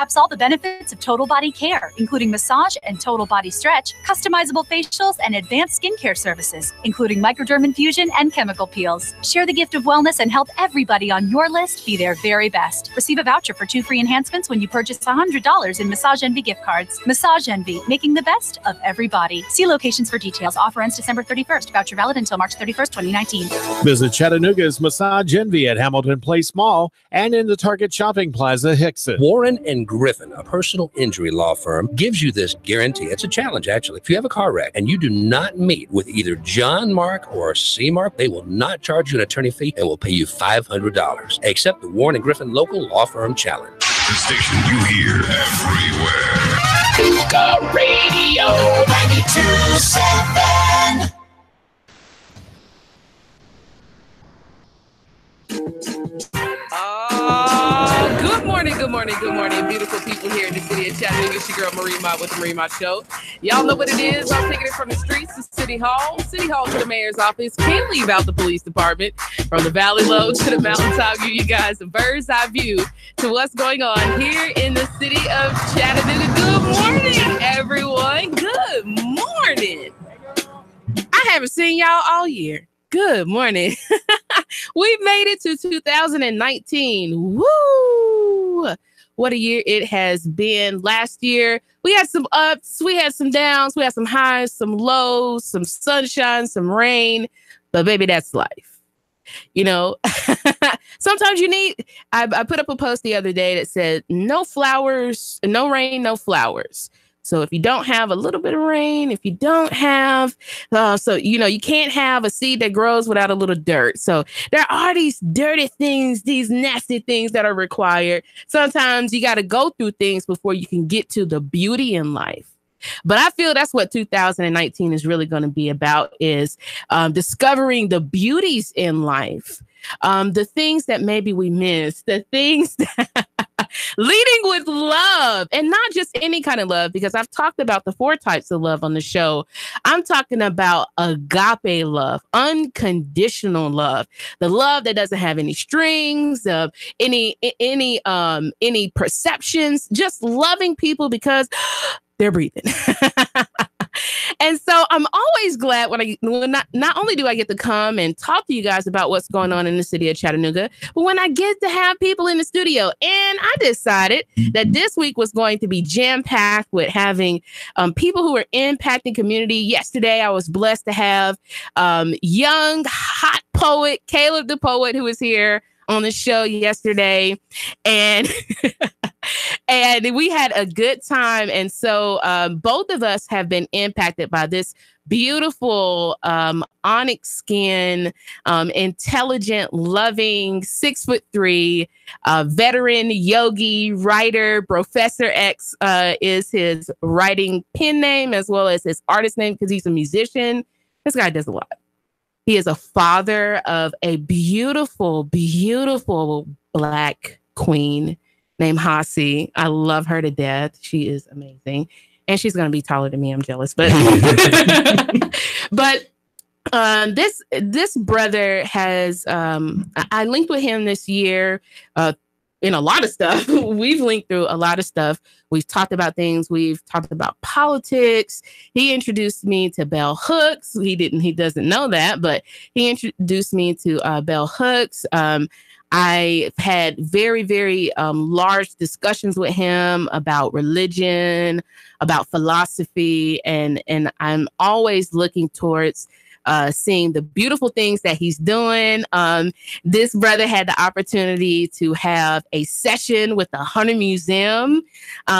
wraps all the benefits of total body care, including massage and total body stretch, customizable facials, and advanced skincare services, including microderm infusion and chemical peels. Share the gift of wellness and help everybody on your list be their very best. Receive a voucher for 2 free enhancements when you purchase $100 in Massage Envy gift cards. Massage Envy, making the best of every body. See locations for details. Offer ends December 31st. Voucher valid until March 31st, 2019. Visit Chattanooga's Massage Envy at Hamilton Place Mall and in the Target Shopping Plaza, Hickson. Warren and Griffin, a personal injury law firm, gives you this guarantee. It's a challenge, actually. If you have a car wreck and you do not meet with either John Mark or C Mark, they will not charge you an attorney fee and will pay you $500. Accept the Warren and Griffin Local Law Firm Challenge. The station you hear everywhere. Cougar Radio 92.7. Good morning, beautiful people here in the city of Chattanooga. It's your girl Marie Mott with the Marie Mott Show. Y'all know what it is. I'm taking it from the streets to City Hall to the mayor's office. Can't leave out the police department. From the Valley Low to the mountaintop, give you guys a bird's eye view to what's going on here in the city of Chattanooga. Good morning, everyone. Good morning. I haven't seen y'all all year. Good morning. We made it to 2019. Woo! What a year it has been. Last year, we had some ups, we had some downs, we had some highs, some lows, some sunshine, some rain. But baby, that's life. You know, sometimes you need, I put up a post the other day that said, no flowers, no rain, no flowers. So if you don't have a little bit of rain, if you don't have, you can't have a seed that grows without a little dirt. So there are these dirty things, these nasty things that are required. Sometimes you got to go through things before you can get to the beauty in life. But I feel that's what 2019 is really going to be about, is discovering the beauties in life, the things that maybe we miss, the things that leading with love, and not just any kind of love, because I've talked about the 4 types of love on the show. I'm talking about agape love, unconditional love, the love that doesn't have any strings, of any perceptions, just loving people because they're breathing. And so I'm always glad when not only do I get to come and talk to you guys about what's going on in the city of Chattanooga, but when I get to have people in the studio. And I decided that this week was going to be jam-packed with having people who are impacting community. Yesterday, I was blessed to have young, hot poet, Caleb the Poet, who was here on the show yesterday. And and we had a good time. And so both of us have been impacted by this beautiful onyx skin, intelligent, loving, 6'3" veteran yogi writer. Professor X is his writing pen name as well as his artist name, because he's a musician. This guy does a lot. He is a father of a beautiful, beautiful Black queen named Hasi. I love her to death. She is amazing. And she's going to be taller than me. I'm jealous. But this brother has, I linked with him this year in a lot of stuff. We've linked through a lot of stuff. We've talked about things. We've talked about politics. He introduced me to Bell Hooks. He doesn't know that, but he introduced me to Bell Hooks. I've had very, very large discussions with him about religion, about philosophy, and I'm always looking towards seeing the beautiful things that he's doing. This brother had the opportunity to have a session with the Hunter Museum.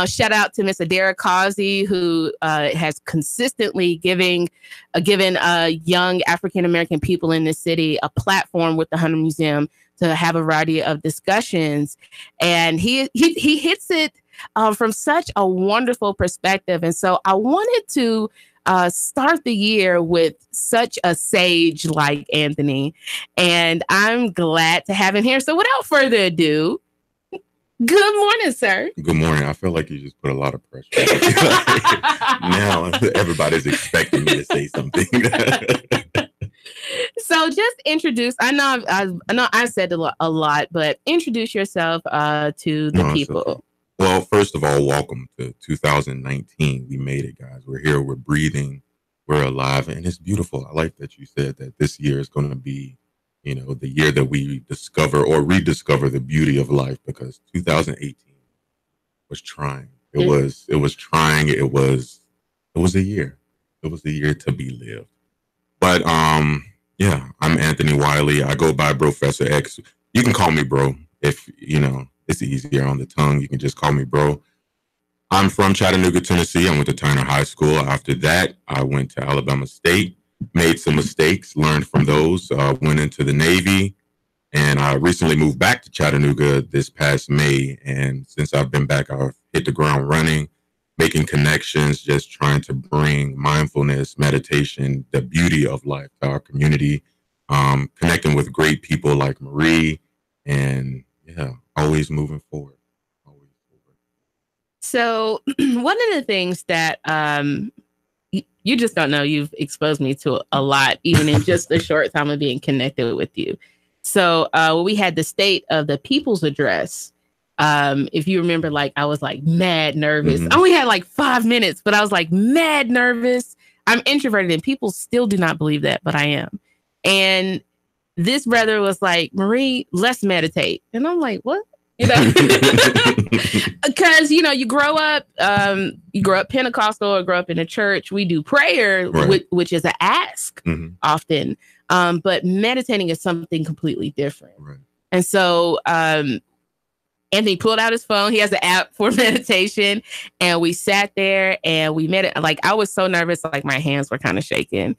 Shout out to Miss Adara Kazi, who has consistently given young African-American people in the city a platform with the Hunter Museum to have a variety of discussions. And he hits it from such a wonderful perspective. And so I wanted to start the year with such a sage like Anthony, and I'm glad to have him here. So without further ado, good morning, sir. Good morning. I feel like you just put a lot of pressure. Now everybody's expecting me to say something. So just introduce, I know I said a lot, but introduce yourself to the people. Well, Well, first of all, welcome to 2019. We made it, guys. We're here. We're breathing. We're alive, and it's beautiful. I like that you said that this year is going to be, the year that we discover or rediscover the beauty of life, because 2018 was trying. It was trying. It was a year. It was a year to be lived. But yeah, I'm Anthony Wiley. I go by Professor X. You can call me bro if it's easier on the tongue. You can just call me bro. I'm from Chattanooga, Tennessee. I went to Turner High School. After that, I went to Alabama State, made some mistakes, learned from those, went into the Navy, and I recently moved back to Chattanooga this past May. And since I've been back, I've hit the ground running, making connections, just trying to bring mindfulness, meditation, the beauty of life to our community, connecting with great people like Marie, and yeah, always moving forward. So one of the things that you just don't know, you've exposed me to a lot, even in just the short time of being connected with you. So we had the State of the People's Address. If you remember, I was mad nervous. I only had 5 minutes, but I was mad nervous. I'm introverted and people still do not believe that, but I am. And this brother was like, Marie, let's meditate. And I'm like, what? Because you grow up Pentecostal or grow up in a church. We do prayer, right, which is an ask often, but meditating is something completely different. Right. And so Anthony pulled out his phone. He has an app for meditation, and we sat there and we meditated. I was so nervous, my hands were kind of shaking,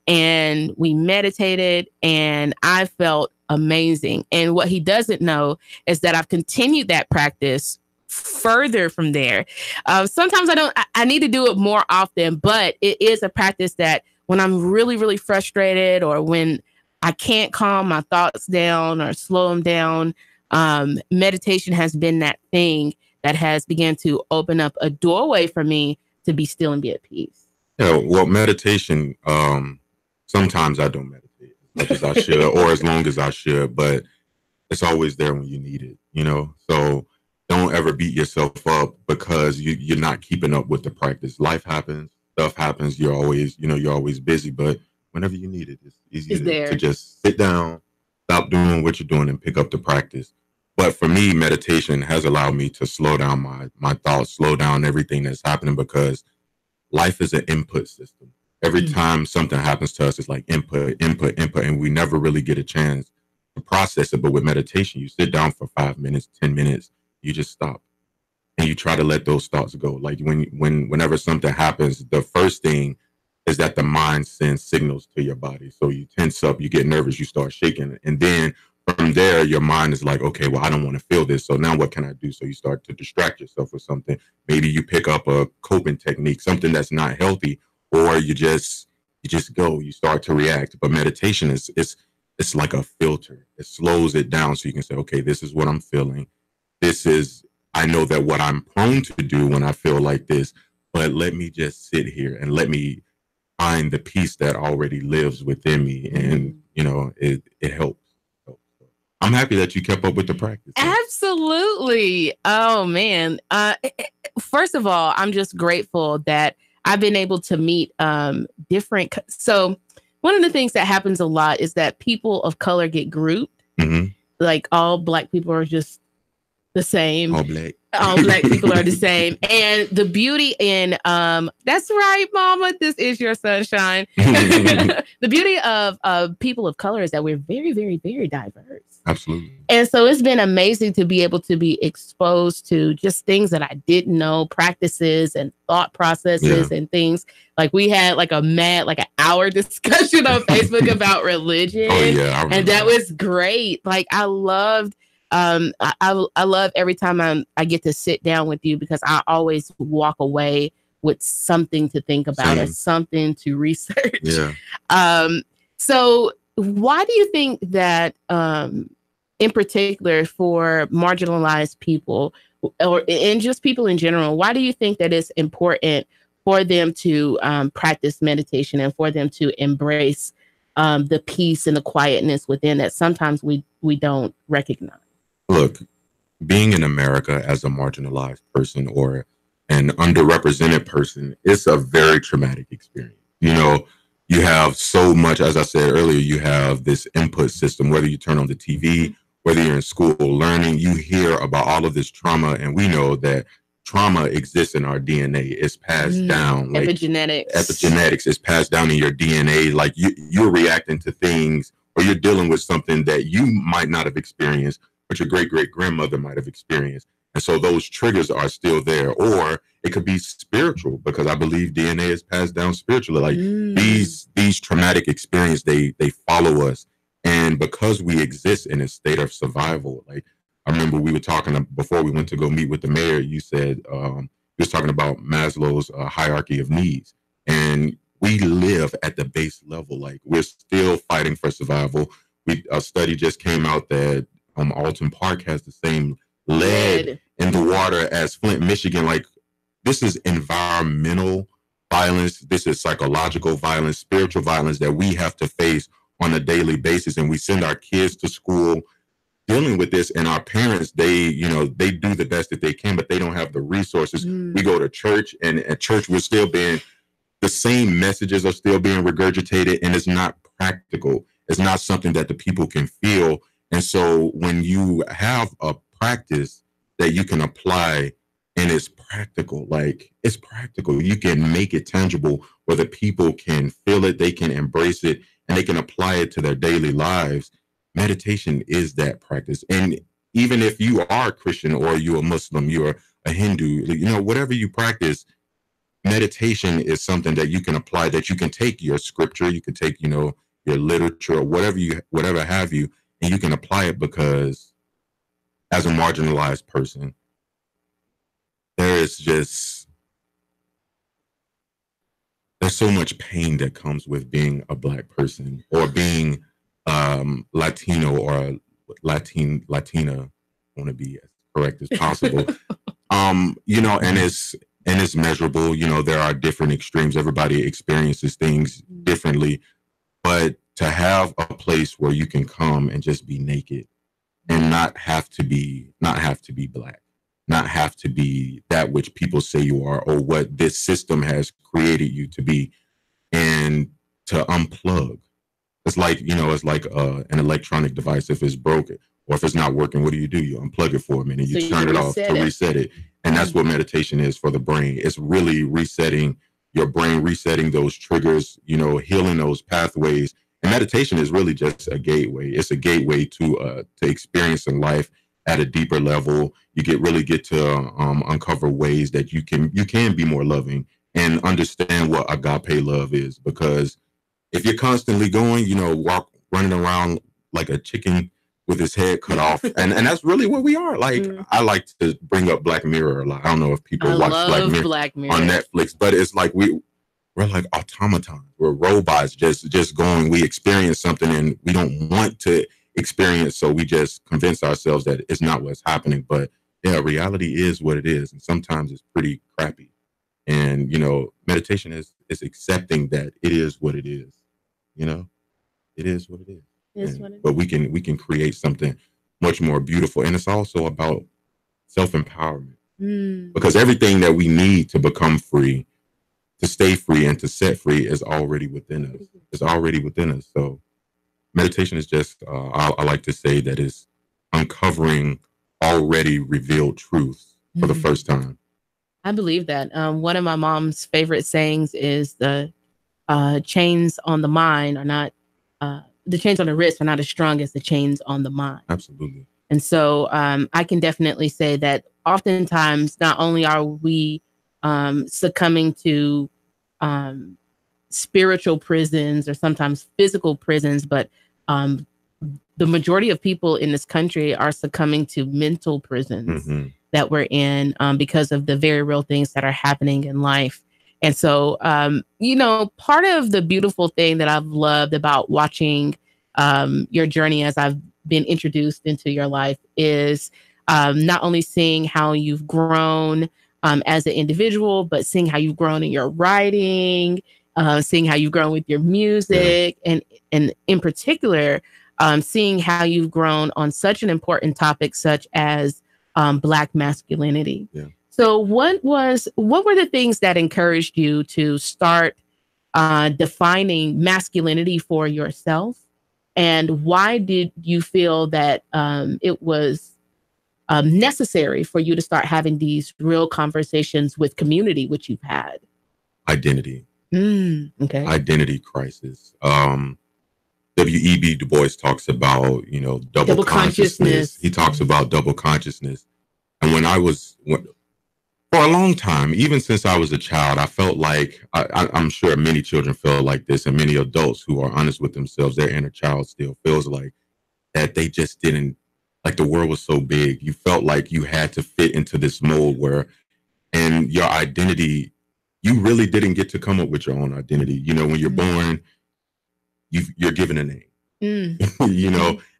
and we meditated, and I felt amazing. And what he doesn't know is that I've continued that practice further from there. Sometimes I need to do it more often, but it is a practice that when I'm really, really frustrated, or when I can't calm my thoughts down or slow them down, meditation has been that thing that has begun to open up a doorway for me to be still and be at peace. Yeah, well, meditation, sometimes I don't meditate as much as I should, or as long as I should, but it's always there when you need it, so don't ever beat yourself up because you're not keeping up with the practice. Life happens, stuff happens, you're always busy, but whenever you need it, it's easy to just sit down, stop doing what you're doing, and pick up the practice. But for me, meditation has allowed me to slow down my thoughts, slow down everything that's happening, because life is an input system. Every time something happens to us, it's like input, and we never really get a chance to process it. But with meditation, you sit down for 5 minutes, 10 minutes, you just stop, and you try to let those thoughts go. Whenever something happens, the first thing is that the mind sends signals to your body. So you tense up, you get nervous, you start shaking, and then from there, your mind is like, okay, well, I don't want to feel this. So now what can I do? So you start to distract yourself with something. Maybe you pick up a coping technique, something that's not healthy, or you just go, you start to react. But meditation it's like a filter. It slows it down so you can say, okay, this is what I'm feeling. I know that what I'm prone to do when I feel like this, but let me just sit here and let me find the peace that already lives within me. And, it helps. I'm happy that you kept up with the practice. Absolutely. Oh, man. First of all, I'm just grateful that I've been able to meet different. So one of the things that happens a lot is that people of color get grouped. All Black people are just the same. All black people are the same. And the beauty in, that's right, mama, this is your sunshine. The beauty of people of color is that we're very, very, very diverse. Absolutely. And so it's been amazing to be able to be exposed to just things that I didn't know, practices and thought processes and things. We had an hour discussion on Facebook about religion. Oh, yeah. And that was great. I loved I love every time I get to sit down with you, because I always walk away with something to think about or something to research. Yeah. So why do you think that, in particular for marginalized people and just people in general, why do you think that it's important for them to practice meditation and for them to embrace the peace and the quietness within that sometimes we don't recognize? Look, being in America as a marginalized person or an underrepresented person, it's a very traumatic experience. You know, you have so much, as I said earlier, you have this input system, whether you turn on the TV, whether you're in school learning, you hear about all of this trauma. And we know that trauma exists in our DNA. It's passed down. Like epigenetics is passed down in your DNA. Like you're reacting to things, or you're dealing with something that you might not have experienced, but your great-great-grandmother might have experienced. And so those triggers are still there. Or it could be spiritual, because I believe DNA is passed down spiritually. Like these traumatic experiences, they follow us. And because we exist in a state of survival, like I remember we were talking before we went to go meet with the mayor, you said, you was talking about Maslow's hierarchy of needs. And we live at the base level. Like we're still fighting for survival. A study just came out that Alton Park has the same lead in the water as Flint, Michigan. Like this is environmental violence. This is psychological violence, spiritual violence that we have to face on a daily basis. And we send our kids to school dealing with this, and our parents, they do the best that they can, but they don't have the resources. We go to church, and at church we're still being, the same messages are still being regurgitated, and it's not practical. It's not something that the people can feel. And so when you have a practice that you can apply and it's practical, like it's practical, you can make it tangible where the people can feel it, they can embrace it, and they can apply it to their daily lives. Meditation is that practice. And even if you are a Christian or you're a Muslim, you're a Hindu, whatever you practice, meditation is something that you can apply, that you can take your scripture, you can take, your literature or whatever have you, and you can apply it, because as a marginalized person, there's so much pain that comes with being a Black person, or being Latino or Latina. I want to be as correct as possible. And it's measurable. There are different extremes. Everybody experiences things differently, but to have a place where you can come and just be naked and not have to be Black, not have to be that which people say you are, or what this system has created you to be, and to unplug. It's like, an electronic device. If it's broken or if it's not working, what do? You unplug it for a minute, you turn it off to reset it. And that's what meditation is for the brain. It's really resetting your brain, resetting those triggers, healing those pathways. And meditation is really just a gateway. It's a gateway to experiencing life at a deeper level. You really get to uncover ways that you can be more loving and understand what agape love is. Because if you're constantly going, running around like a chicken with his head cut off, and that's really what we are. Like, I like to bring up Black Mirror a lot. I don't know if people watch Black Mirror on Netflix, but it's like we're like automatons. We're robots just going. We experience something and we don't want to experience, so we just convince ourselves that it's not what's happening. But yeah, reality is what it is, and sometimes it's pretty crappy. And meditation is accepting that it is what it is. It is what it is. But we can create something much more beautiful, and it's also about self-empowerment, because everything that we need to become free, to stay free, and to set free is already within us. It's already within us. So meditation is just, I like to say that it's uncovering already revealed truths for the first time. I believe that. One of my mom's favorite sayings is the chains on the mind are not, the chains on the wrist are not as strong as the chains on the mind. Absolutely. And so I can definitely say that oftentimes, not only are we succumbing to spiritual prisons or sometimes physical prisons, but the majority of people in this country are succumbing to mental prisons that we're in because of the very real things that are happening in life. And so, part of the beautiful thing that I've loved about watching your journey as I've been introduced into your life is not only seeing how you've grown as an individual, but seeing how you've grown in your writing, seeing how you've grown with your music, and in particular, seeing how you've grown on such an important topic such as Black masculinity. Yeah. So what were the things that encouraged you to start defining masculinity for yourself? And why did you feel that it was necessary for you to start having these real conversations with community, which you've had? Identity. Okay. Identity crisis. W.E.B. Du Bois talks about, double consciousness. He talks about double consciousness. And for a long time, even since I was a child, I felt like, I'm sure many children feel like this, and many adults who are honest with themselves, their inner child still feels like that they just didn't, like the world was so big. You felt like you had to fit into this mold and your identity, you really didn't get to come up with your own identity. When you're born, you're given a name,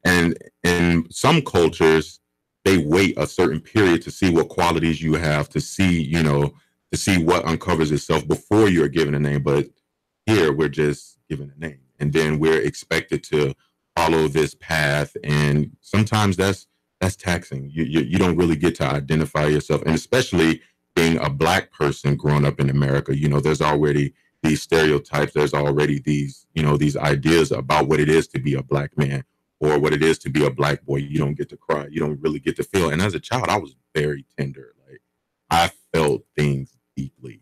and in some cultures, they wait a certain period to see what qualities you have, to see what uncovers itself before you're given a name. But here we're just given a name, and then we're expected to follow this path. And sometimes that's taxing. You don't really get to identify yourself. And especially being a Black person growing up in America, there's already these stereotypes. There's already these ideas about what it is to be a Black man or what it is to be a Black boy. You don't get to cry. You don't really get to feel. And as a child, I was very tender. Like, I felt things deeply.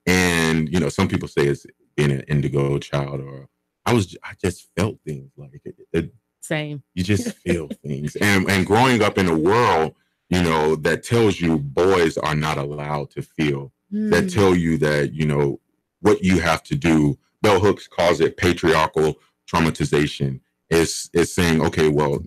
And, some people say it's being an indigo child, or I just felt things like it. Same. You just feel things. And growing up in a world, that tells you boys are not allowed to feel, that tell you that, what you have to do. Bell Hooks calls it patriarchal traumatization. It's saying, okay, well,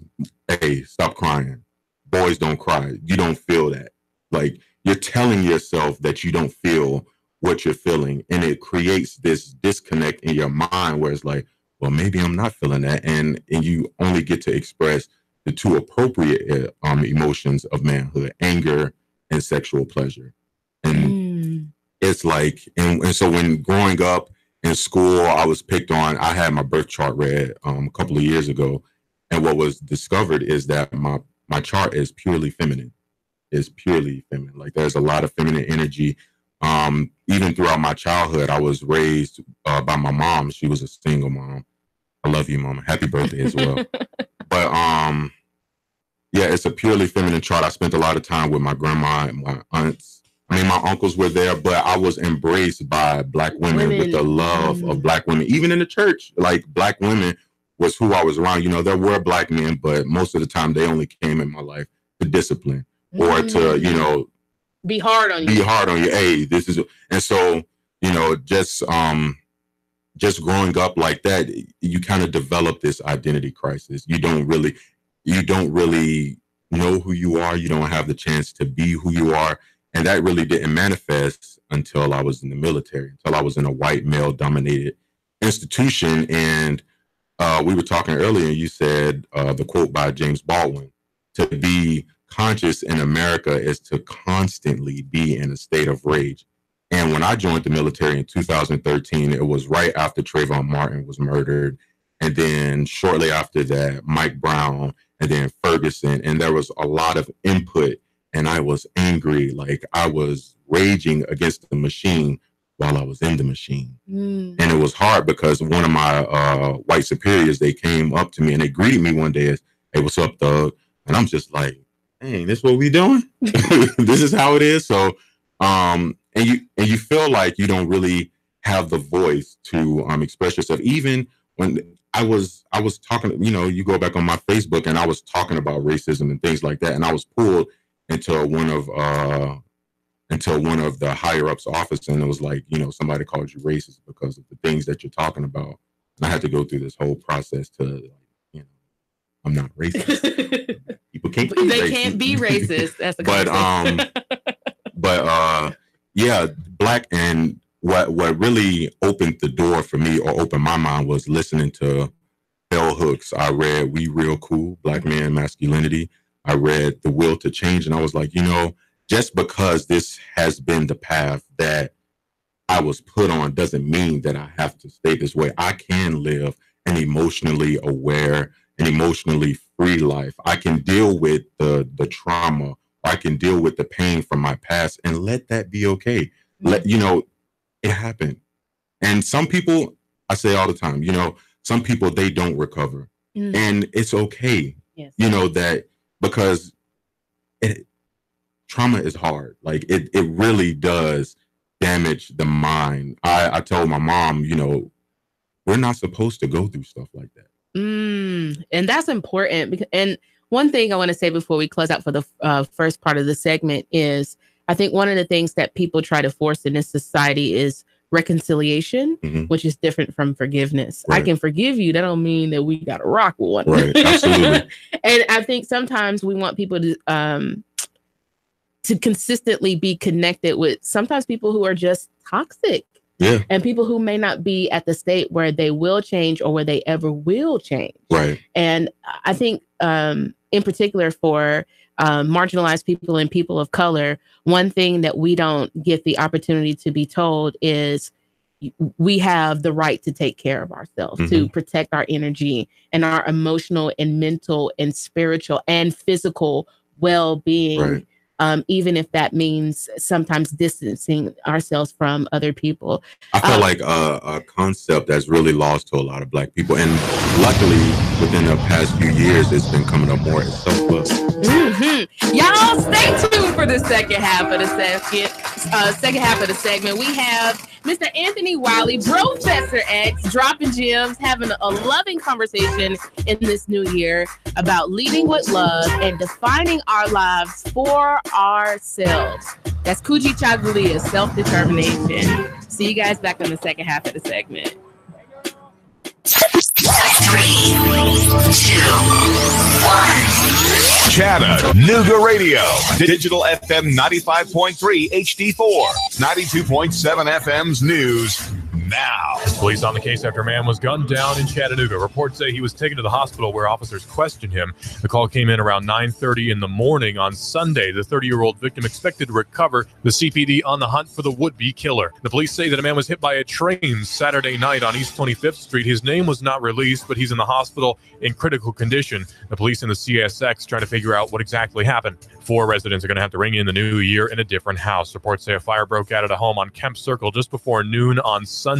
hey, stop crying. Boys don't cry. You don't feel that. Like, you're telling yourself that you don't feel what you're feeling. And it creates this disconnect in your mind where it's like, well, maybe I'm not feeling that. And you only get to express the two appropriate emotions of manhood, anger and sexual pleasure. And it's like, and so when growing up in school, I was picked on. I had my birth chart read a couple of years ago. And what was discovered is that my chart is purely feminine. It's purely feminine. Like, there's a lot of feminine energy. Even throughout my childhood, I was raised by my mom. She was a single mom. I love you, Mama. Happy birthday as well. But yeah, it's a purely feminine chart. I spent a lot of time with my grandma and my aunts. I mean, my uncles were there, but I was embraced by Black women with the love of Black women. Even in the church, like, Black women was who I was around. There were Black men, but most of the time they only came in my life to discipline or to, be hard on you. Be hard on you. Hey, this is, and so, just growing up like that, you kind of develop this identity crisis. You don't really know who you are. You don't have the chance to be who you are. And that really didn't manifest until I was in the military, until I was in a white male dominated institution. And we were talking earlier, and you said the quote by James Baldwin, to be conscious in America is to constantly be in a state of rage. And when I joined the military in 2013, it was right after Trayvon Martin was murdered. And then shortly after that, Mike Brown, and then Ferguson. And there was a lot of input, and I was angry. Like, I was raging against the machine while I was in the machine. And it was hard because one of my white superiors, they came up to me and they greeted me one day as, hey, what's up, Doug? And I'm just like, dang, this what we doing? This is how it is. So, and you feel like you don't really have the voice to express yourself. Even when I was talking, you go back on my Facebook, and I was talking about racism and things like that, and I was pulled into one of the higher ups office, and it was like, somebody called you racist because of the things that you're talking about. And I had to go through this whole process to, I'm not racist. People can't be they racist. Can't be racist. That's a but yeah, Black, and what really opened the door for me, or opened my mind, was listening to Bell Hooks. I read We Real Cool, Black Man Masculinity. I read The Will to Change, and I was like, just because this has been the path that I was put on doesn't mean that I have to stay this way. I can live an emotionally aware and emotionally free life. I can deal with the trauma. I can deal with the pain from my past and let that be okay. Let, it happened. And some people, I say all the time, some people, they don't recover. And it's okay. Yes. That because trauma is hard. Like it really does damage the mind. I told my mom, we're not supposed to go through stuff like that. And that's important. And one thing I want to say before we close out for the first part of the segment is I think one of the things that people try to force in this society is reconciliation, which is different from forgiveness. Right. I can forgive you. That don't mean that we got to rock with one. Right. Absolutely. And I think sometimes we want people to consistently be connected with sometimes people who are just toxic. Yeah. And people who may not be at the state where they will change or where they ever will change. Right. And I think in particular for marginalized people and people of color, one thing that we don't get the opportunity to be told is we have the right to take care of ourselves, to protect our energy and our emotional and mental and spiritual and physical well-being. Right. Even if that means sometimes distancing ourselves from other people. I feel like a concept that's really lost to a lot of Black people. And luckily, within the past few years, it's been coming up more as self-love. Y'all stay tuned for the second half of the segment. We have Mr. Anthony Wiley, Professor X, dropping gems, having a loving conversation in this new year about leading with love and defining our lives for ourselves. That's Kuji Chagulia, self-determination. See you guys back on the second half of the segment. 3, 2, 1. Chattanooga Radio, Digital FM 95.3 HD4, 92.7 FM's news now. Police on the case after a man was gunned down in Chattanooga. Reports say he was taken to the hospital where officers questioned him. The call came in around 9:30 in the morning on Sunday. The 30-year-old victim expected to recover. The CPD on the hunt for the would-be killer. The police say that a man was hit by a train Saturday night on East 25th Street. His name was not released, but he's in the hospital in critical condition. The police and the CSX trying to figure out what exactly happened. 4 residents are going to have to ring in the new year in a different house. Reports say a fire broke out at a home on Kemp Circle just before noon on Sunday.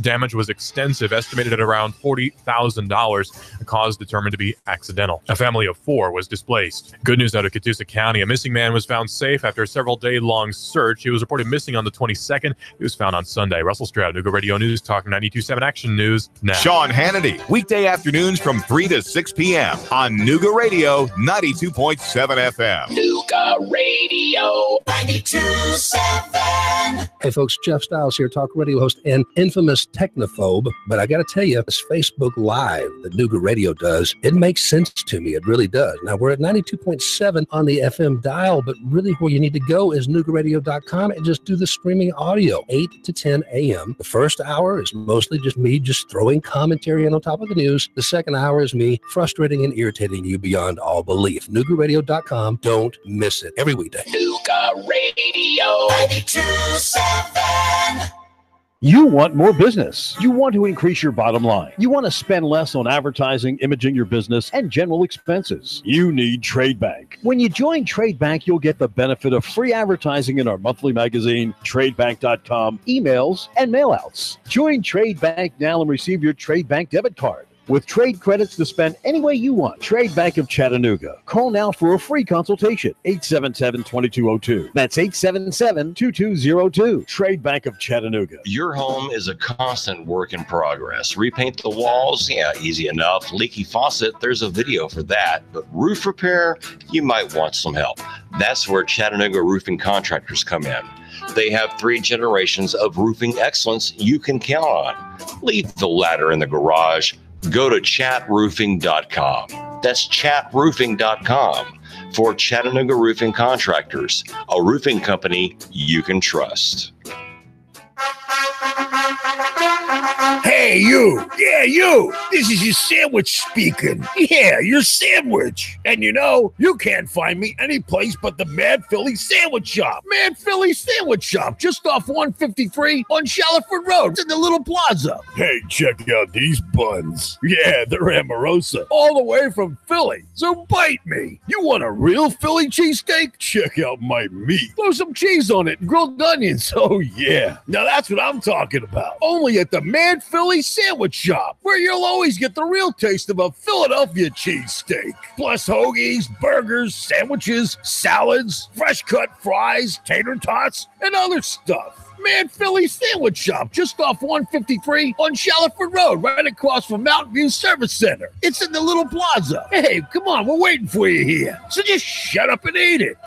Damage was extensive, estimated at around $40,000. The cause determined to be accidental. A family of 4 was displaced. Good news out of Catoosa County. A missing man was found safe after a several-day-long search. He was reported missing on the 22nd. He was found on Sunday. Russell Stroud, Chattanooga Radio News Talk 92.7 Action News now. Sean Hannity, weekday afternoons from 3 to 6 p.m. on Nooga Radio 92.7 FM. Nooga Radio 92.7. Hey folks, Jeff Stiles here, talk radio host and infamous technophobe. But I got to tell you, this Facebook Live that Nooga Radio does, it makes sense to me. It really does. Now, we're at 92.7 on the FM dial, but really where you need to go is NoogaRadio.com and just do the streaming audio, 8 to 10 a.m. The first hour is mostly just me just throwing commentary in on top of the news. The second hour is me frustrating and irritating you beyond all belief. NoogaRadio.com. Don't miss it. Every weekday. Nooga Radio 92.7. You want more business. You want to increase your bottom line. You want to spend less on advertising, imaging your business, and general expenses. You need Trade Bank. When you join Trade Bank, you'll get the benefit of free advertising in our monthly magazine, TradeBank.com, emails, and mailouts. Join Trade Bank now and receive your Trade Bank debit card with trade credits to spend any way you want. Trade Bank of Chattanooga. Call now for a free consultation. 877-2202. That's 877-2202. Trade Bank of Chattanooga. Your home is a constant work in progress. Repaint the walls? Yeah, easy enough. Leaky faucet? There's a video for that. But roof repair? You might want some help. That's where Chattanooga Roofing Contractors come in. They have 3 generations of roofing excellence you can count on. Leave the ladder in the garage. Go to chatroofing.com. That's chatroofing.com for Chattanooga Roofing Contractors, a roofing company you can trust. Hey, Hey, you. Yeah, you. This is your sandwich speaking. Yeah, your sandwich. And you can't find me any place but the Mad Philly Sandwich Shop. Mad Philly Sandwich Shop, just off 153 on Shaliford Road. It's in the Little Plaza. Hey, check out these buns. Yeah, they're Amorosa. All the way from Philly. So bite me. You want a real Philly cheesesteak? Check out my meat. Throw some cheese on it and grilled onions. Oh, yeah. Now that's what I'm talking about. Only at the Mad Philly Sandwich Shop, where you'll always get the real taste of a Philadelphia cheesesteak. Plus hoagies, burgers, sandwiches, salads, fresh cut fries, tater tots, and other stuff. Mad Philly Sandwich Shop, just off 153 on Shaliford Road, right across from Mountain View Service Center. It's in the Little Plaza. Hey, come on, we're waiting for you here. So just shut up and eat it.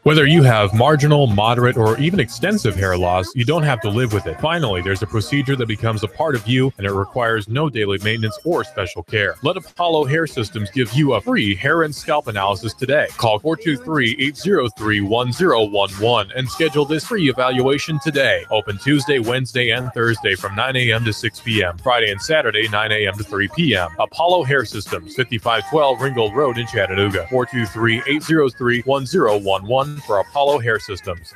Whether you have marginal, moderate, or even extensive hair loss, you don't have to live with it. Finally, there's a procedure that becomes a part of you, and it requires no daily maintenance or special care. Let Apollo Hair Systems give you a free hair and scalp analysis today. Call 423-803-1011 and schedule this free evaluation today. Open Tuesday, Wednesday, and Thursday from 9 a.m. to 6 p.m. Friday and Saturday, 9 a.m. to 3 p.m. Apollo Hair Systems, 5512 Ringgold Road in Chattanooga. 423-803-1011 for Apollo Hair Systems.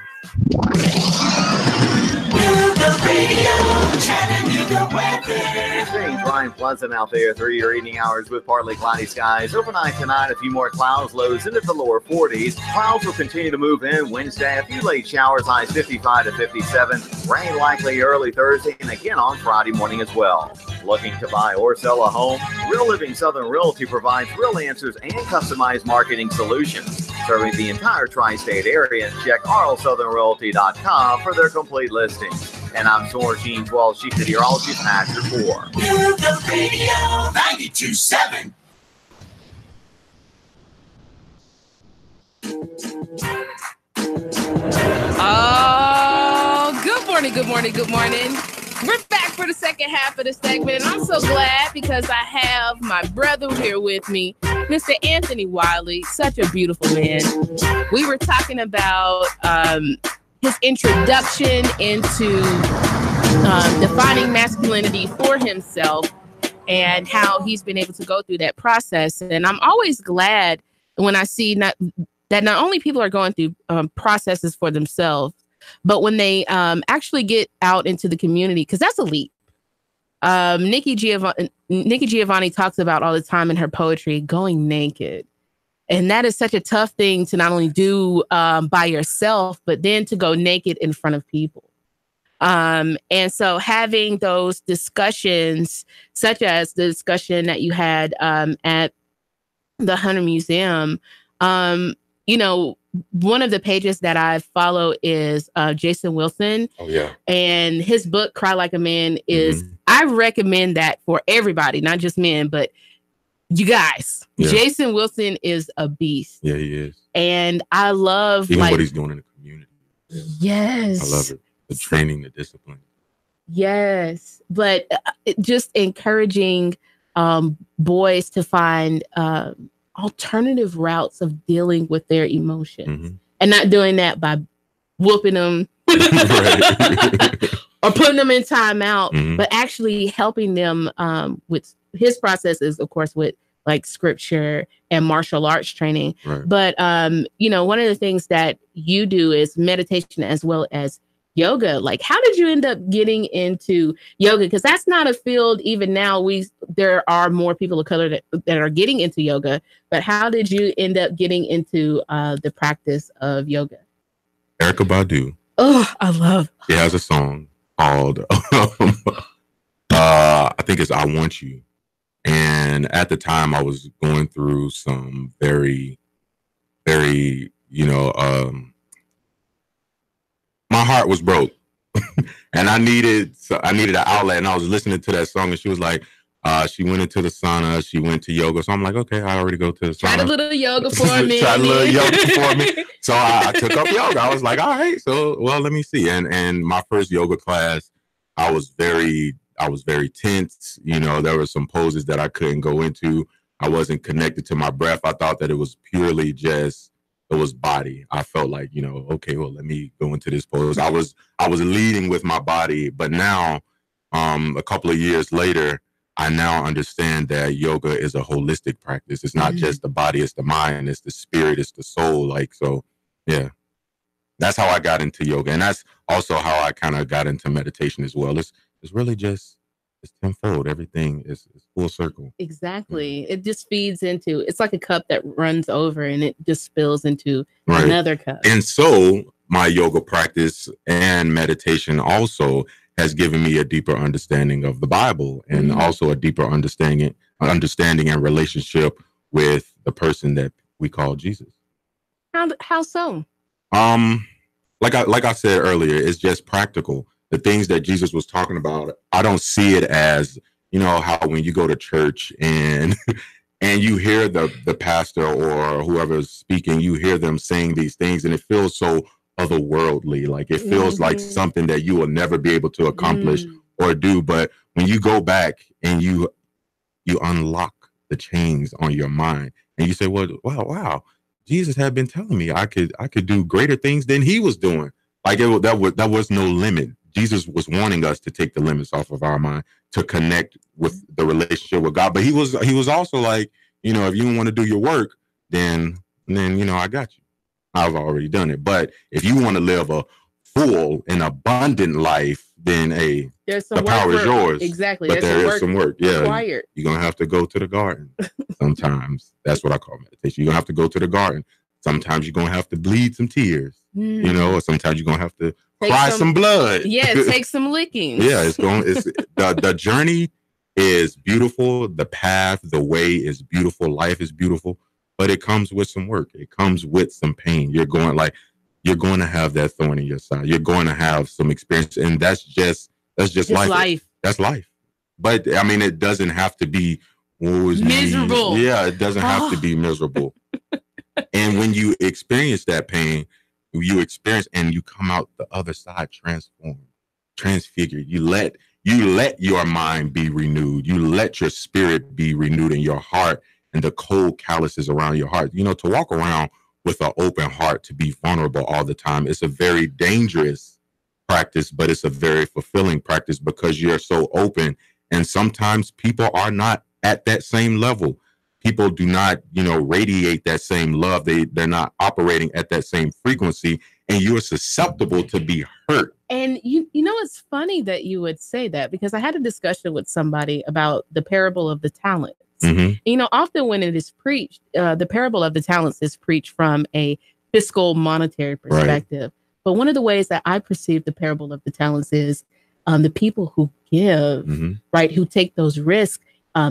It's being dry and pleasant out there through your evening hours with partly cloudy skies. Overnight tonight, a few more clouds, lows into the lower 40s. Clouds will continue to move in Wednesday. A few late showers, highs 55 to 57. Rain likely early Thursday and again on Friday morning as well. Looking to buy or sell a home? Real Living Southern Realty provides real answers and customized marketing solutions. Serving the entire tri-state area, check rlsouthernrealty.com for their complete listings. And I'm Soren Jeans Wells, Chief Meteorologist, Pastor 4. The Radio 92.7. Oh, good morning, good morning, good morning. We're back for the second half of the segment, and I'm so glad because I have my brother here with me, Mr. Anthony Wiley, such a beautiful man. We were talking about his introduction into defining masculinity for himself and how he's been able to go through that process. And I'm always glad when I see that not only people are going through processes for themselves, but when they actually get out into the community, because that's a leap. Nikki Giovanni talks about all the time in her poetry, going naked. And that is such a tough thing to not only do by yourself, but then to go naked in front of people. And so having those discussions, such as the discussion that you had at the Hunter Museum, one of the pages that I follow is Jason Wilson. Oh, yeah. And his book, Cry Like a Man, is, I recommend that for everybody, not just men, but you guys. Yeah. Jason Wilson is a beast. Yeah, he is. And I love even what he's doing in the community. Yeah. Yes. I love it. The training, the discipline. Yes. But just encouraging boys to find alternative routes of dealing with their emotions and not doing that by whooping them or putting them in timeout, but actually helping them with his processes, of course, with like scripture and martial arts training. Right. But, one of the things that you do is meditation as well as yoga. Like, how did you end up getting into yoga? Because that's not a field. Even now, there are more people of color that are getting into yoga. But how did you end up getting into the practice of yoga? Erykah Badu. Oh, I love. She has a song called I think it's "I Want You," and at the time I was going through some very, very, my heart was broke and I needed an outlet, and I was listening to that song, and she was like, she went into the sauna, she went to yoga. So I'm like, okay, I already go to the sauna. Tried a little yoga for me. Tried a little yoga for me. So I took up yoga. I was like, all right, so, well, let me see. And my first yoga class, I was very tense. There were some poses that I couldn't go into. I wasn't connected to my breath. I thought that it was purely just body. I felt like, okay, well, let me go into this pose. I was leading with my body, but now, a couple of years later, I now understand that yoga is a holistic practice. It's not just the body, it's the mind, it's the spirit, it's the soul. Like, so yeah, that's how I got into yoga. And that's also how I kind of got into meditation as well. It's really just, it's tenfold. Everything is full circle. Exactly. It just feeds into, it's like a cup that runs over and it just spills into another cup. And so my yoga practice and meditation also has given me a deeper understanding of the Bible and also a deeper understanding and relationship with the person that we call Jesus. How so? Like I said earlier, it's just practical. The things that Jesus was talking about, I don't see it as, how when you go to church and and you hear the pastor or whoever's speaking, you hear them saying these things and it feels so otherworldly. Like it feels like something that you will never be able to accomplish or do. But when you go back and you unlock the chains on your mind and you say, well, wow, Jesus had been telling me I could do greater things than he was doing. Like that was no limit. Jesus was wanting us to take the limits off of our mind to connect with the relationship with God. But he was also like, if you want to do your work, then I got you. I've already done it. But if you want to live a full and abundant life, then the power is yours. Exactly. But there is some work. Yeah. Required. You're going to have to go to the garden sometimes. That's what I call meditation. You're going to have to go to the garden. Sometimes you're going to have to bleed some tears, or sometimes you're going to have to cry some blood. Yeah, take some licking. Yeah, the journey is beautiful. The path, the way is beautiful. Life is beautiful. But it comes with some work. It comes with some pain. You're going to have that thorn in your side. You're going to have some experience, and that's just life. That's life. But I mean, it doesn't have to be miserable. Yeah, it doesn't have to be miserable. And when you experience that pain, you experience and you come out the other side transformed, transfigured. You let your mind be renewed. You let your spirit be renewed in your heart. And the cold calluses around your heart, to walk around with an open heart, to be vulnerable all the time. It's a very dangerous practice, but it's a very fulfilling practice because you're so open. And sometimes people are not at that same level. People do not, radiate that same love. They're not operating at that same frequency, and you're susceptible to be hurt. And it's funny that you would say that because I had a discussion with somebody about the parable of the talents. Often when it is preached, the parable of the talents is preached from a fiscal monetary perspective. Right. But one of the ways that I perceive the parable of the talents is the people who give, right, who take those risks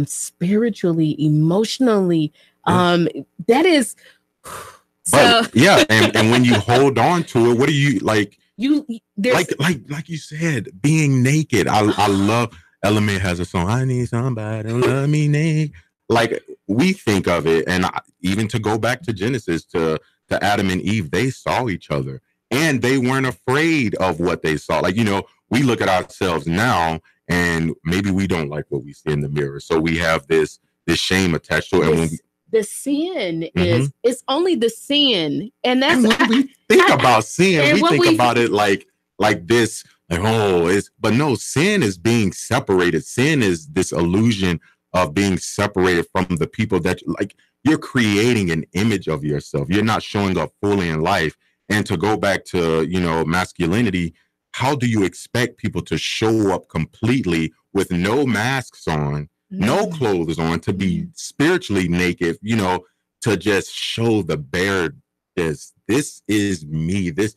spiritually, emotionally. That is and when you hold on to it, what do you like? Like you said, being naked. I love Element has a song, I need somebody to love me naked. Like we think of it, and even to go back to Genesis, to Adam and Eve, they saw each other and they weren't afraid of what they saw. Like, we look at ourselves now and maybe we don't like what we see in the mirror. So we have this shame attached to it. The sin is, it's only the sin. And that's when we think about sin, we think about it like this. But no, sin is being separated. Sin is this illusion of being separated from the people that you're creating an image of yourself. You're not showing up fully in life. And to go back to, masculinity, how do you expect people to show up completely with no masks on, no clothes on, to be spiritually naked, to just show the bare, this is me. This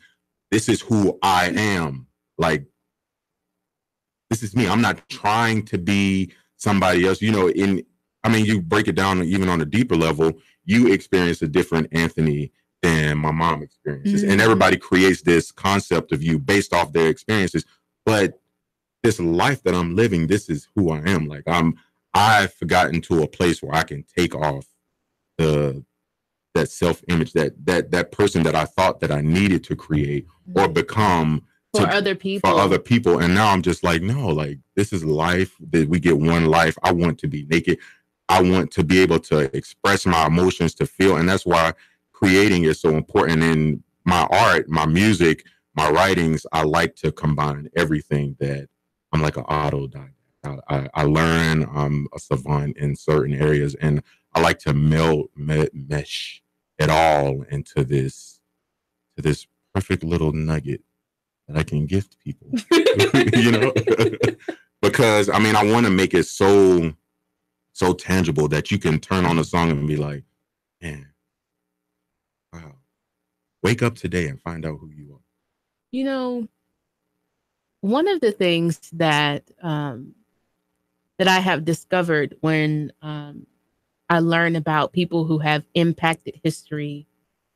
is who I am. Like, this is me. I'm not trying to be somebody else. You break it down even on a deeper level, you experience a different Anthony than my mom experiences. And everybody creates this concept of you based off their experiences. But this life that I'm living, this is who I am. Like I've gotten to a place where I can take off that self-image, that person that I thought that I needed to create or become for other people. And now I'm just like, no, like this is life, that we get one life. I want to be naked. I want to be able to express my emotions, to feel. And that's why creating is so important. In my art, my music, my writings, I like to combine everything. That I'm like an autodidact. I learn. I'm a savant in certain areas, and I like to mesh it all into this perfect little nugget that I can gift people. You know, because I mean, I want to make it so tangible that you can turn on a song and be like, man, wow, wake up today and find out who you are. You know, one of the things that that I have discovered when I learn about people who have impacted history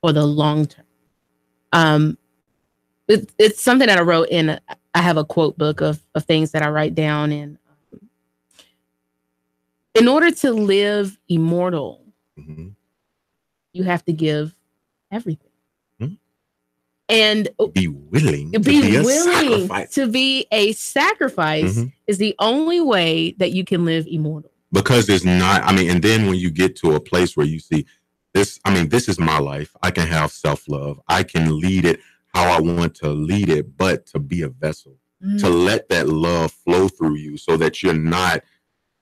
for the long term. It's something that I wrote in. I have a quote book of things that I write down. And in order to live immortal, you have to give everything. And be willing to be a sacrifice is the only way that you can live immortal. Because it's not, I mean, and then when you get to a place where you see this, I mean, this is my life. I can have self-love. I can lead it how I want to lead it, but to be a vessel, to let that love flow through you so that you're not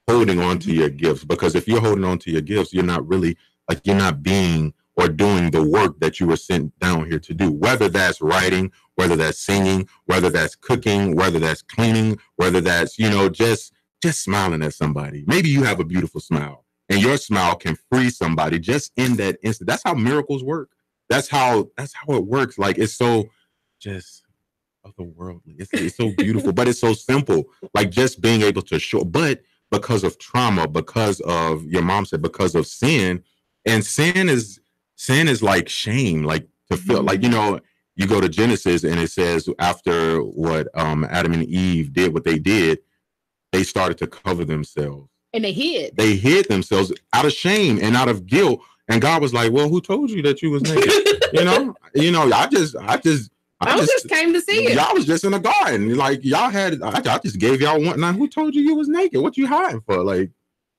holding on to your gifts. Because if you're holding on to your gifts, you're not really, like, you're not being or doing the work that you were sent down here to do, whether that's writing, whether that's singing, whether that's cooking, whether that's cleaning, whether that's, you know, just smiling at somebody. Maybe you have a beautiful smile and your smile can free somebody just in that instant. That's how miracles work. That's how it works. Like, it's so just otherworldly. It's so beautiful, but it's so simple. Like, just being able to show, but because of trauma, because of, your mom said, because of sin, and sin is like shame, like to feel like, you know, you go to Genesis and it says after what Adam and Eve did what they did, they started to cover themselves. And they hid. They hid themselves out of shame and out of guilt. And God was like, well, who told you that you was naked? I just came to see it. Y'all was just in a garden. Like, I just gave y'all one. Now, who told you was naked? What you hiding for? Like,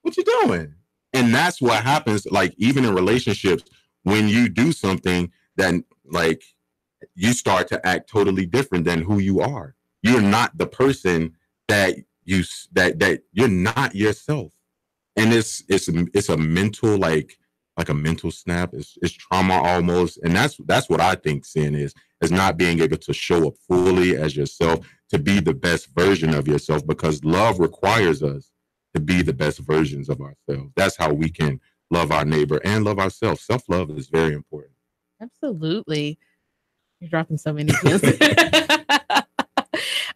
what you doing? And that's what happens, like, even in relationships, when you do something that, like, you start to act totally different than who you are. You're not the person that you're not yourself. And it's a mental, like a mental snap. It's trauma almost. And that's what I think sin is not being able to show up fully as yourself, to be the best version of yourself, because love requires us to be the best versions of ourselves. That's how we can love our neighbor and love ourselves. Self-love is very important. Absolutely. You're dropping so many gems.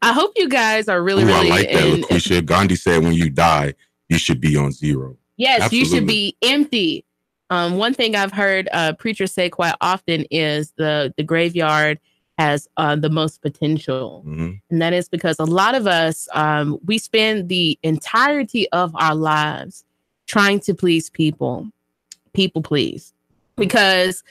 I hope you guys are really I like that, Lucretia. Gandhi said, when you die, you should be on zero. Yes, Absolutely. You should be empty. One thing I've heard preachers say quite often is the graveyard has the most potential. And that is because a lot of us, we spend the entirety of our lives trying to please people please, because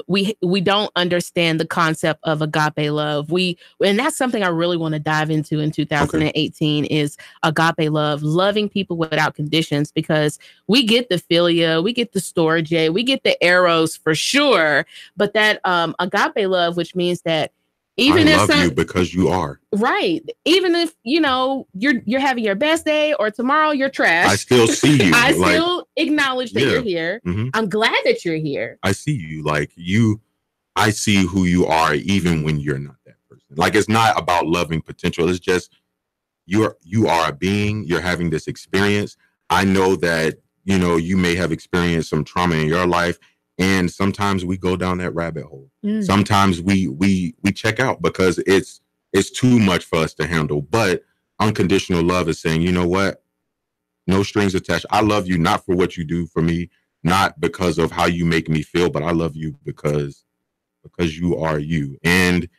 we don't understand the concept of agape love. And that's something I really want to dive into in 2018 is agape love, loving people without conditions, because we get the philia, we get the storge, we get the eros for sure. But that agape love, which means that even if you because you are right, even if you're having your best day or tomorrow you're trash, I still see you. I still acknowledge that you're here. I'm glad that you're here. I see you. Like, I see who you are even when you're not that person. Like, it's not about loving potential. It's just you are a being. You're having this experience. I know that you may have experienced some trauma in your life. And sometimes we go down that rabbit hole. Sometimes we check out because it's too much for us to handle. But unconditional love is saying, you know what? No strings attached. I love you not for what you do for me, not because of how you make me feel, but I love you because you are you. And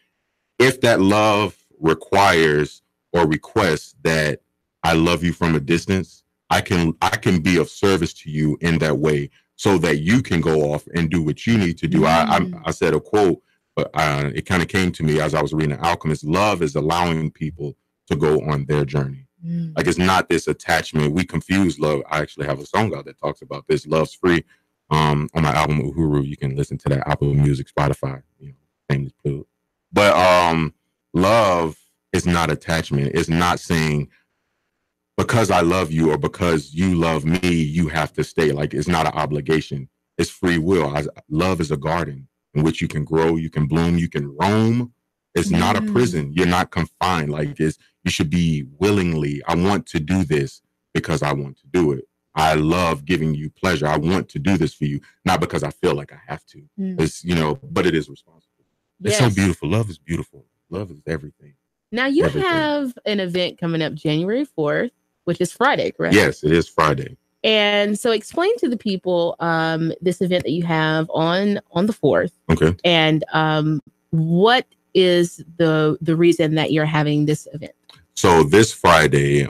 if that love requires or requests that I love you from a distance, I can be of service to you in that way, so that you can go off and do what you need to do. I said a quote, but it kind of came to me as I was reading The Alchemist. Love is allowing people to go on their journey. Like, it's not this attachment. We confuse love. I actually have a song out that talks about this. Love's free. On my album Uhuru, you can listen to that. Apple Music, Spotify, same as Pluto. But love is not attachment. It's not saying because I love you or because you love me, you have to stay. Like, it's not an obligation. It's free will. Love is a garden in which you can grow, you can bloom, you can roam. It's not a prison. You're not confined. Like, you should be willingly, I want to do this because I want to do it. I love giving you pleasure. I want to do this for you, not because I feel like I have to. It's, but it is responsible. It's so beautiful. Love is beautiful. Love is everything. Now you have an event coming up January 4th, which is Friday, correct? Yes, it is Friday. And so explain to the people this event that you have on the 4th. Okay. And what is the reason that you're having this event? So this Friday,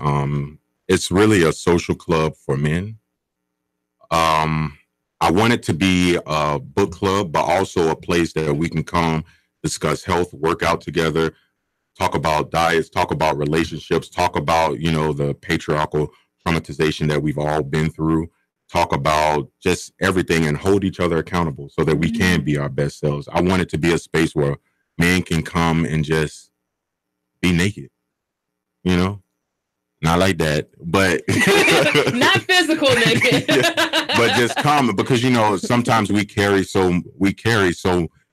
it's really a social club for men. I want it to be a book club, but also a place that we can come discuss health, work out together, talk about diets, talk about relationships, talk about, the patriarchal traumatization that we've all been through, talk about just everything and hold each other accountable so that we can be our best selves. I want it to be a space where men can come and just be naked, not like that, but not physical naked, but just come, because sometimes we carry so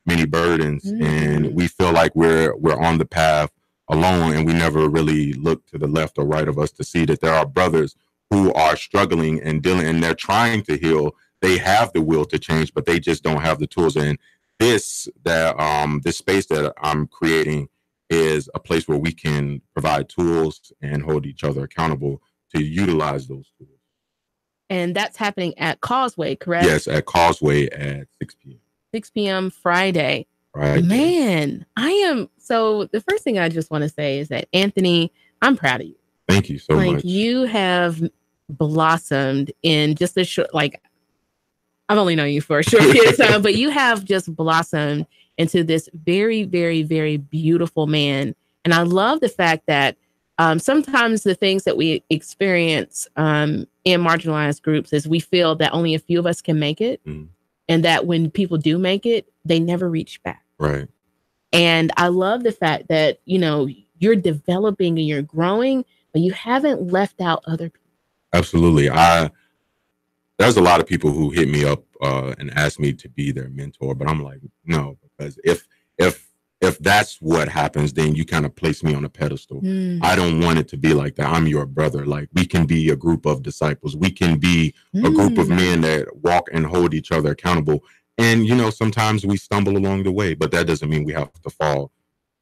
many burdens, and we feel like we're on the path alone, and we never really look to the left or right of us to see that there are brothers who are struggling and dealing, and they're trying to heal. They have the will to change, but they just don't have the tools. And this space that I'm creating is a place where we can provide tools and hold each other accountable to utilize those tools. And that's happening at Causeway, correct? Yes, at Causeway at 6 p.m. 6 p.m. Friday. Right. Man, so the first thing I just want to say is that, Anthony, I'm proud of you. Thank you so much. You have blossomed in just a short, I've only known you for a short period of time, but you have just blossomed into this very, very, very beautiful man. And I love the fact that sometimes the things that we experience in marginalized groups is we feel that only a few of us can make it. And that when people do make it, they never reach back. Right. And I love the fact that, you're developing and you're growing, but you haven't left out other people. Absolutely. There's a lot of people who hit me up and ask me to be their mentor, but I'm like, no, because if that's what happens, then you kind of place me on a pedestal. I don't want it to be like that. I'm your brother. Like, we can be a group of disciples. We can be a group of men that walk and hold each other accountable. And, sometimes we stumble along the way, but that doesn't mean we have to fall.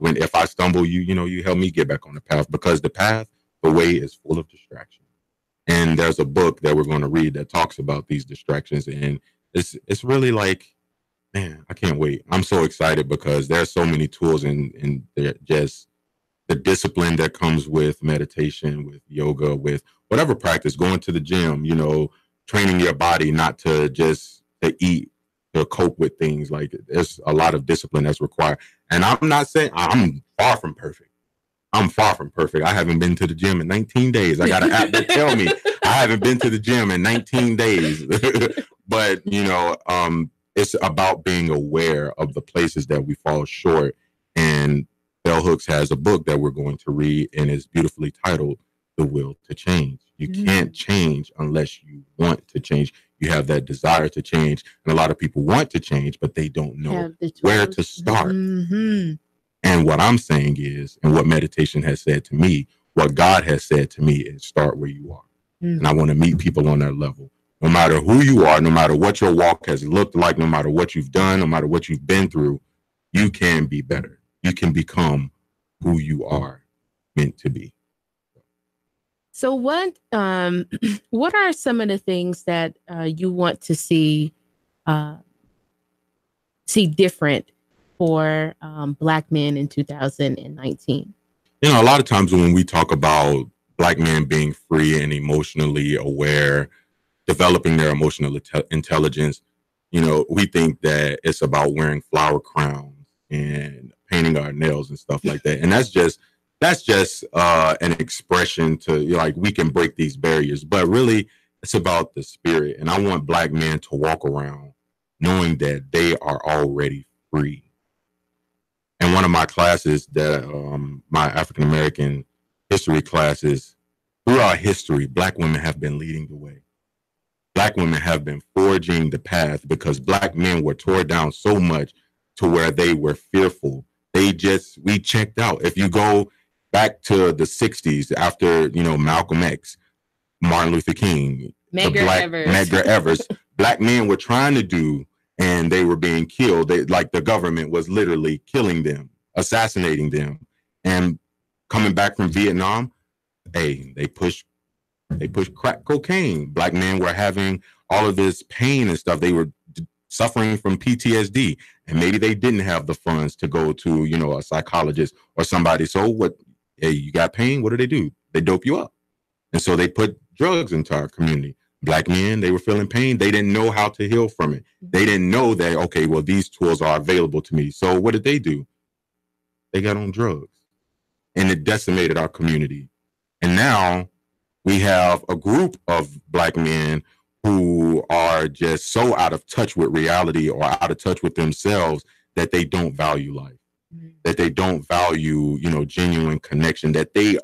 If I stumble, you help me get back on the path, because the way is full of distraction. And there's a book that we're going to read that talks about these distractions. And it's really like, man, I can't wait. I'm so excited because there's so many tools and just the discipline that comes with meditation, with yoga, with whatever practice, going to the gym, training your body not to just to eat, to cope with things. Like, there's a lot of discipline that's required. And I'm not saying I'm far from perfect. I haven't been to the gym in 19 days. I got an app that tell me I haven't been to the gym in 19 days. But, it's about being aware of the places that we fall short. And Bell Hooks has a book that we're going to read, and it's beautifully titled The Will to Change. You can't change unless you want to change. You have that desire to change. And a lot of people want to change, but they don't know where to start. And what I'm saying is, and what meditation has said to me, what God has said to me is, start where you are. And I want to meet people on that level. No matter who you are, no matter what your walk has looked like, no matter what you've done, no matter what you've been through, you can be better. You can become who you are meant to be. So what are some of the things that you want to see different for Black men in 2019? A lot of times when we talk about Black men being free and emotionally aware, developing their emotional intelligence, we think that it's about wearing flower crowns and painting our nails and stuff like that. And that's just an expression to, we can break these barriers. But really, It's about the spirit. And I want Black men to walk around knowing that they are already free. And one of my classes that my African American history classes, throughout history, Black women have been leading the way. Black women have been forging the path because Black men were tore down so much to where they were fearful. We checked out. If you go back to the 60s after, Malcolm X, Martin Luther King, Medgar Evers, Black men were trying to do, and they were being killed. The government was literally killing them, assassinating them. And coming back from Vietnam, they pushed crack cocaine. Black men were having all of this pain and stuff. They were suffering from PTSD, and maybe they didn't have the funds to go to, a psychologist or somebody. So what? Hey, you got pain? What do? They dope you up. And so they put drugs into our community. Black men, they were feeling pain. They didn't know how to heal from it. They didn't know that, okay, well, these tools are available to me. So what did they do? They got on drugs, and it decimated our community. And now we have a group of Black men who are just so out of touch with reality or out of touch with themselves that they don't value life, that they don't value, genuine connection, that they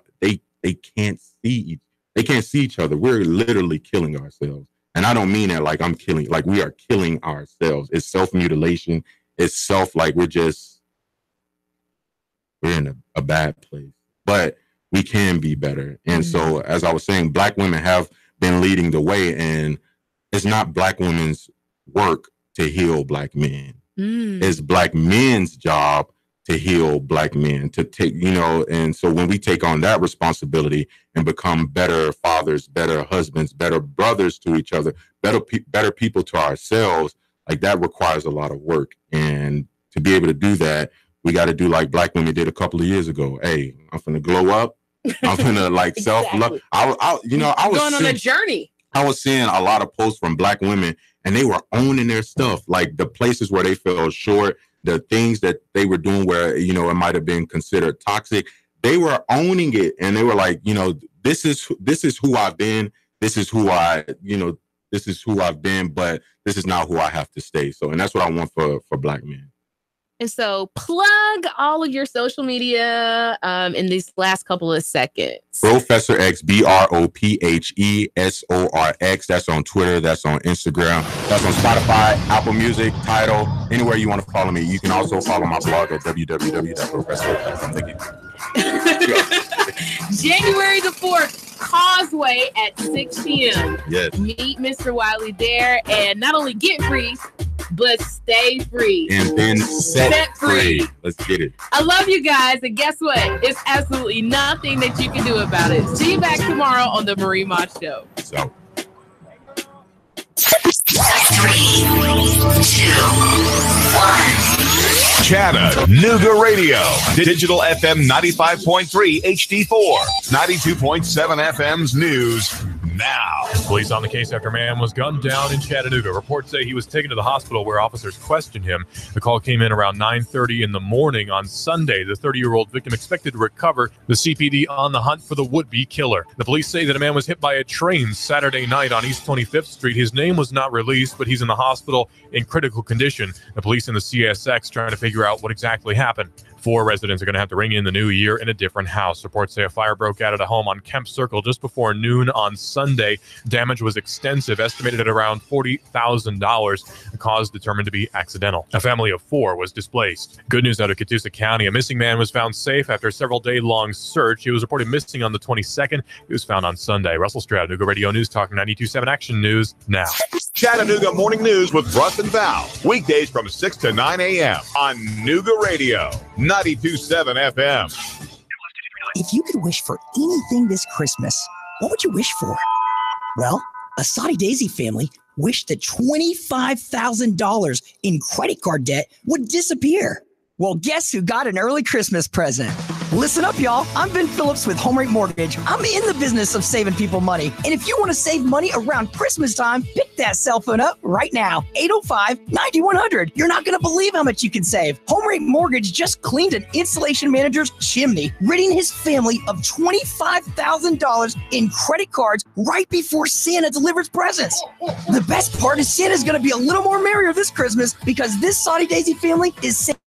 can't see each other. We're literally killing ourselves. And I don't mean that like I'm killing, like we are killing ourselves. It's self-mutilation. It's we're in a bad place, but we can be better. And so, as I was saying, Black women have been leading the way, and it's not Black women's work to heal Black men. It's Black men's job to heal Black men, to take, and so when we take on that responsibility and become better fathers, better husbands, better brothers to each other, better people to ourselves, like that requires a lot of work. And to be able to do that, we got to do like Black women did a couple of years ago. Hey, I'm finna glow up. I'm finna self-love. I was going on a journey. I was seeing a lot of posts from Black women, and they were owning their stuff, like the places where they fell short, the things that they were doing where, it might have been considered toxic. They were owning it, and they were like, this is who I've been. This is who I've been, but this is not who I have to stay. So, and that's what I want for Black men. And so plug all of your social media in these last couple of seconds. Professor X, BROPHESORX. That's on Twitter. That's on Instagram. That's on Spotify, Apple Music, Tidal, anywhere you want to follow me. You can also follow my blog at www.professor.com. Thank you. January the 4th, Causeway at 6 p.m. Yes. Meet Mr. Wiley there and not only get free, but stay free. And then set free. Let's get it. I love you guys. And guess what? It's absolutely nothing that you can do about it. See you back tomorrow on the Marie Mott Show. So. 3, 2, 1. Chattanooga Radio. Digital FM 95.3 HD4. 92.7 FM's news now. Police on the case after a man was gunned down in Chattanooga. Reports say he was taken to the hospital where officers questioned him. The call came in around 9:30 in the morning on Sunday. The 30-year-old victim expected to recover. The CPD on the hunt for the would-be killer. The police say that a man was hit by a train Saturday night on East 25th Street. His name was not released, but he's in the hospital in critical condition. The police and the CSX trying to figure out what exactly happened. 4 residents are going to have to ring in the new year in a different house. Reports say a fire broke out at a home on Kemp Circle just before noon on Sunday. Damage was extensive, estimated at around $40,000. The cause determined to be accidental. A family of 4 was displaced. Good news out of Catoosa County. A missing man was found safe after a several-day-long search. He was reported missing on the 22nd. He was found on Sunday. Russell Stroud, Chattanooga Radio News Talk 92.7 Action News now. Chattanooga Morning News with Russ and Val. Weekdays from 6 to 9 a.m. on Nooga Radio. 92.7 FM. If you could wish for anything this Christmas, what would you wish for? Well, a Saudi Daisy family wished that $25,000 in credit card debt would disappear. Well, guess who got an early Christmas present? Listen up, y'all. I'm Ben Phillips with Home Rate Mortgage. I'm in the business of saving people money. And if you want to save money around Christmas time, pick that cell phone up right now. 805-9100. You're not going to believe how much you can save. Home Rate Mortgage just cleaned an installation manager's chimney, ridding his family of $25,000 in credit cards right before Santa delivers presents. The best part is Santa's going to be a little more merrier this Christmas because this Saudi Daisy family is saving